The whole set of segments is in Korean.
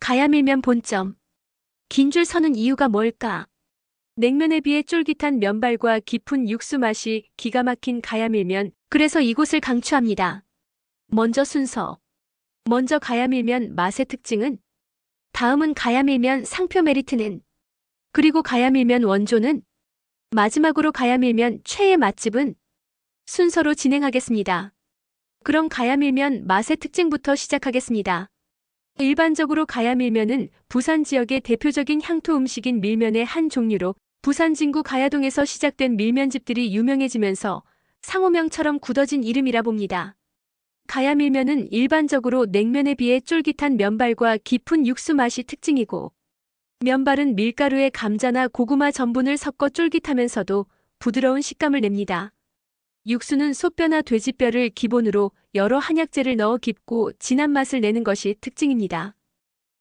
가야밀면 본점. 긴 줄 서는 이유가 뭘까? 냉면에 비해 쫄깃한 면발과 깊은 육수 맛이 기가 막힌 가야밀면, 그래서 이곳을 강추합니다. 먼저 순서. 먼저 가야밀면 맛의 특징은? 다음은 가야밀면 상표 메리트는? 그리고 가야밀면 원조는? 마지막으로 가야밀면 최애 맛집은? 순서로 진행하겠습니다. 그럼 가야밀면 맛의 특징부터 시작하겠습니다. 일반적으로 가야밀면은 부산 지역의 대표적인 향토 음식인 밀면의 한 종류로 부산 진구 가야동에서 시작된 밀면집들이 유명해지면서 상호명처럼 굳어진 이름이라 봅니다. 가야밀면은 일반적으로 냉면에 비해 쫄깃한 면발과 깊은 육수 맛이 특징이고, 면발은 밀가루에 감자나 고구마 전분을 섞어 쫄깃하면서도 부드러운 식감을 냅니다. 육수는 소뼈나 돼지뼈를 기본으로 여러 한약재를 넣어 깊고 진한 맛을 내는 것이 특징입니다.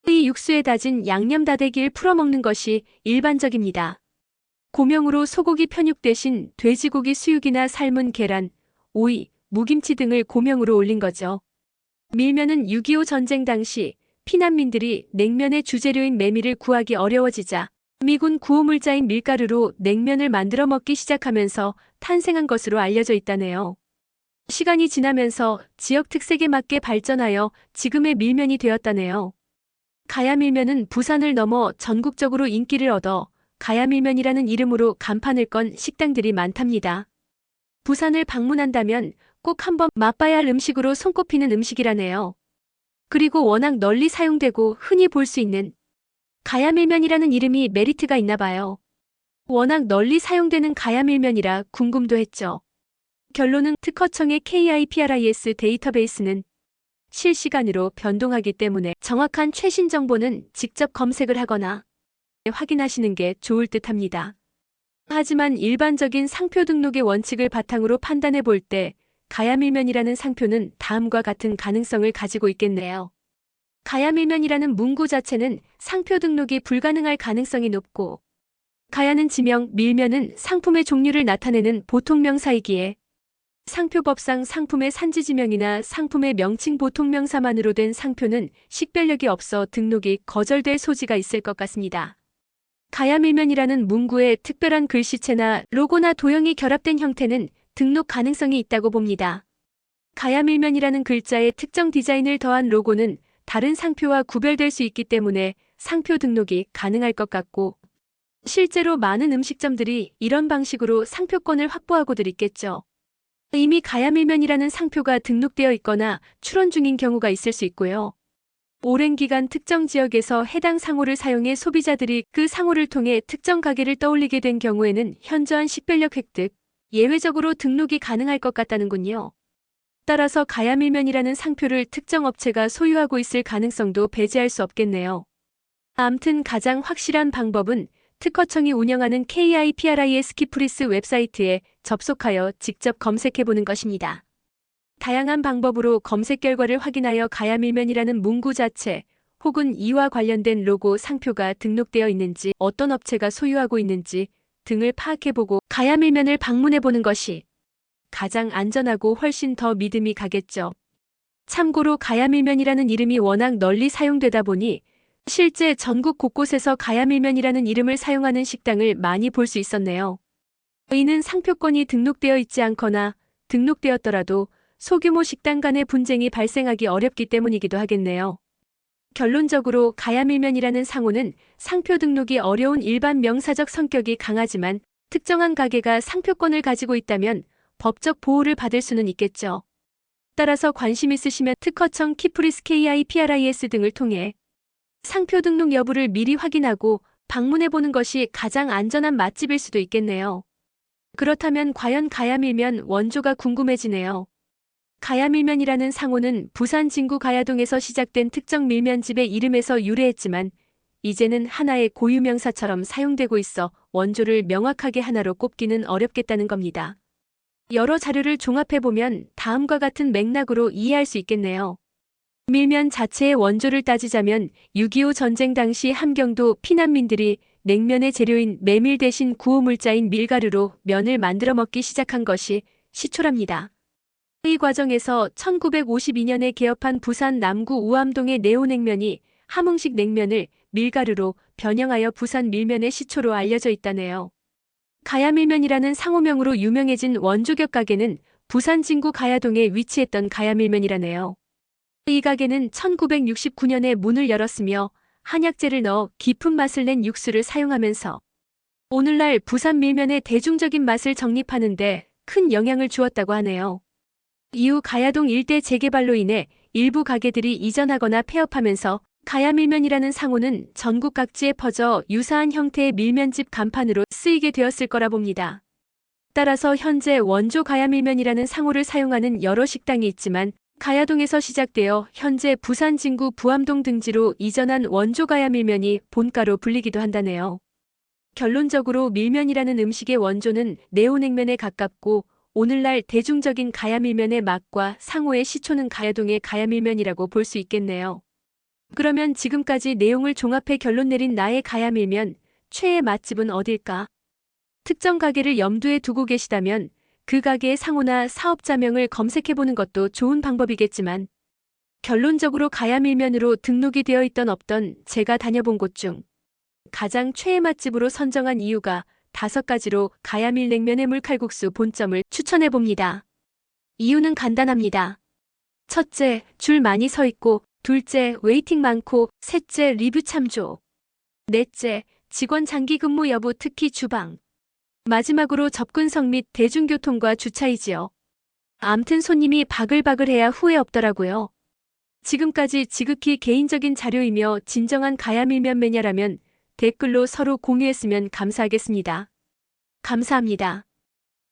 이 육수에 다진 양념 다대기를 풀어 먹는 것이 일반적입니다. 고명으로 소고기 편육 대신 돼지고기 수육이나 삶은 계란, 오이, 무김치 등을 고명으로 올린 거죠. 밀면은 6.25 전쟁 당시 피난민들이 냉면의 주재료인 메밀을 구하기 어려워지자 미군 구호물자인 밀가루로 냉면을 만들어 먹기 시작하면서 탄생한 것으로 알려져 있다네요. 시간이 지나면서 지역 특색에 맞게 발전하여 지금의 밀면이 되었다네요. 가야밀면은 부산을 넘어 전국적으로 인기를 얻어 가야밀면이라는 이름으로 간판을 건 식당들이 많답니다. 부산을 방문한다면 꼭 한번 맛봐야 할 음식으로 손꼽히는 음식이라네요. 그리고 워낙 널리 사용되고 흔히 볼 수 있는 가야밀면이라는 이름이 메리트가 있나 봐요. 워낙 널리 사용되는 가야밀면이라 궁금도 했죠. 결론은 특허청의 KIPRIS 데이터베이스는 실시간으로 변동하기 때문에 정확한 최신 정보는 직접 검색을 하거나 확인하시는 게 좋을 듯합니다. 하지만 일반적인 상표 등록의 원칙을 바탕으로 판단해 볼 때 가야밀면이라는 상표는 다음과 같은 가능성을 가지고 있겠네요. 가야밀면이라는 문구 자체는 상표 등록이 불가능할 가능성이 높고, 가야는 지명, 밀면은 상품의 종류를 나타내는 보통명사이기에 상표법상 상품의 산지지명이나 상품의 명칭 보통명사만으로 된 상표는 식별력이 없어 등록이 거절될 소지가 있을 것 같습니다. 가야밀면이라는 문구에 특별한 글씨체나 로고나 도형이 결합된 형태는 등록 가능성이 있다고 봅니다. 가야밀면이라는 글자에 특정 디자인을 더한 로고는 다른 상표와 구별될 수 있기 때문에 상표 등록이 가능할 것 같고, 실제로 많은 음식점들이 이런 방식으로 상표권을 확보하고들 있겠죠. 이미 가야밀면이라는 상표가 등록되어 있거나 출원 중인 경우가 있을 수 있고요. 오랜 기간 특정 지역에서 해당 상호를 사용해 소비자들이 그 상호를 통해 특정 가게를 떠올리게 된 경우에는 현저한 식별력 획득, 예외적으로 등록이 가능할 것 같다는군요. 따라서 가야밀면이라는 상표를 특정 업체가 소유하고 있을 가능성도 배제할 수 없겠네요. 암튼 가장 확실한 방법은 특허청이 운영하는 KIPRIS 키프리스 웹사이트에 접속하여 직접 검색해보는 것입니다. 다양한 방법으로 검색 결과를 확인하여 가야밀면이라는 문구 자체 혹은 이와 관련된 로고, 상표가 등록되어 있는지, 어떤 업체가 소유하고 있는지 등을 파악해보고 가야밀면을 방문해보는 것이 가장 안전하고 훨씬 더 믿음이 가겠죠. 참고로 가야밀면이라는 이름이 워낙 널리 사용되다 보니 실제 전국 곳곳에서 가야밀면이라는 이름을 사용하는 식당을 많이 볼 수 있었네요. 이는 상표권이 등록되어 있지 않거나 등록되었더라도 소규모 식당 간의 분쟁이 발생하기 어렵기 때문이기도 하겠네요. 결론적으로 가야밀면이라는 상호는 상표 등록이 어려운 일반 명사적 성격이 강하지만 특정한 가게가 상표권을 가지고 있다면 법적 보호를 받을 수는 있겠죠. 따라서 관심 있으시면 특허청 키프리스 KIPRIS 등을 통해 상표 등록 여부를 미리 확인하고 방문해보는 것이 가장 안전한 맛집일 수도 있겠네요. 그렇다면 과연 가야밀면 원조가 궁금해지네요. 가야밀면이라는 상호는 부산 진구 가야동에서 시작된 특정 밀면집의 이름에서 유래했지만 이제는 하나의 고유명사처럼 사용되고 있어 원조를 명확하게 하나로 꼽기는 어렵겠다는 겁니다. 여러 자료를 종합해보면 다음과 같은 맥락으로 이해할 수 있겠네요. 밀면 자체의 원조를 따지자면 6.25 전쟁 당시 함경도 피난민들이 냉면의 재료인 메밀 대신 구호물자인 밀가루로 면을 만들어 먹기 시작한 것이 시초랍니다. 이 과정에서 1952년에 개업한 부산 남구 우암동의 네오냉면이 함흥식 냉면을 밀가루로 변형하여 부산 밀면의 시초로 알려져 있다네요. 가야밀면이라는 상호명으로 유명해진 원조격 가게는 부산 진구 가야동에 위치했던 가야밀면이라네요. 이 가게는 1969년에 문을 열었으며 한약재를 넣어 깊은 맛을 낸 육수를 사용하면서 오늘날 부산 밀면의 대중적인 맛을 정립하는 데 큰 영향을 주었다고 하네요. 이후 가야동 일대 재개발로 인해 일부 가게들이 이전하거나 폐업하면서 가야밀면이라는 상호는 전국 각지에 퍼져 유사한 형태의 밀면집 간판으로 쓰이게 되었을 거라 봅니다. 따라서 현재 원조 가야밀면이라는 상호를 사용하는 여러 식당이 있지만 가야동에서 시작되어 현재 부산 진구 부암동 등지로 이전한 원조 가야밀면이 본가로 불리기도 한다네요. 결론적으로 밀면이라는 음식의 원조는 네오냉면에 가깝고 오늘날 대중적인 가야밀면의 맛과 상호의 시초는 가야동의 가야밀면이라고 볼 수 있겠네요. 그러면 지금까지 내용을 종합해 결론 내린 나의 가야밀면, 최애 맛집은 어딜까? 특정 가게를 염두에 두고 계시다면 그 가게의 상호나 사업자명을 검색해보는 것도 좋은 방법이겠지만 결론적으로 가야밀면으로 등록이 되어 있던 없던 제가 다녀본 곳 중 가장 최애 맛집으로 선정한 이유가 5가지로 가야밀냉면의 물칼국수 본점을 추천해봅니다. 이유는 간단합니다. 첫째, 줄 많이 서 있고, 둘째, 웨이팅 많고, 셋째, 리뷰 참조. 넷째, 직원 장기 근무 여부 특히 주방. 마지막으로 접근성 및 대중교통과 주차이지요. 암튼 손님이 바글바글해야 후회 없더라고요. 지금까지 지극히 개인적인 자료이며 진정한 가야밀면 매니아라면 댓글로 서로 공유했으면 감사하겠습니다. 감사합니다.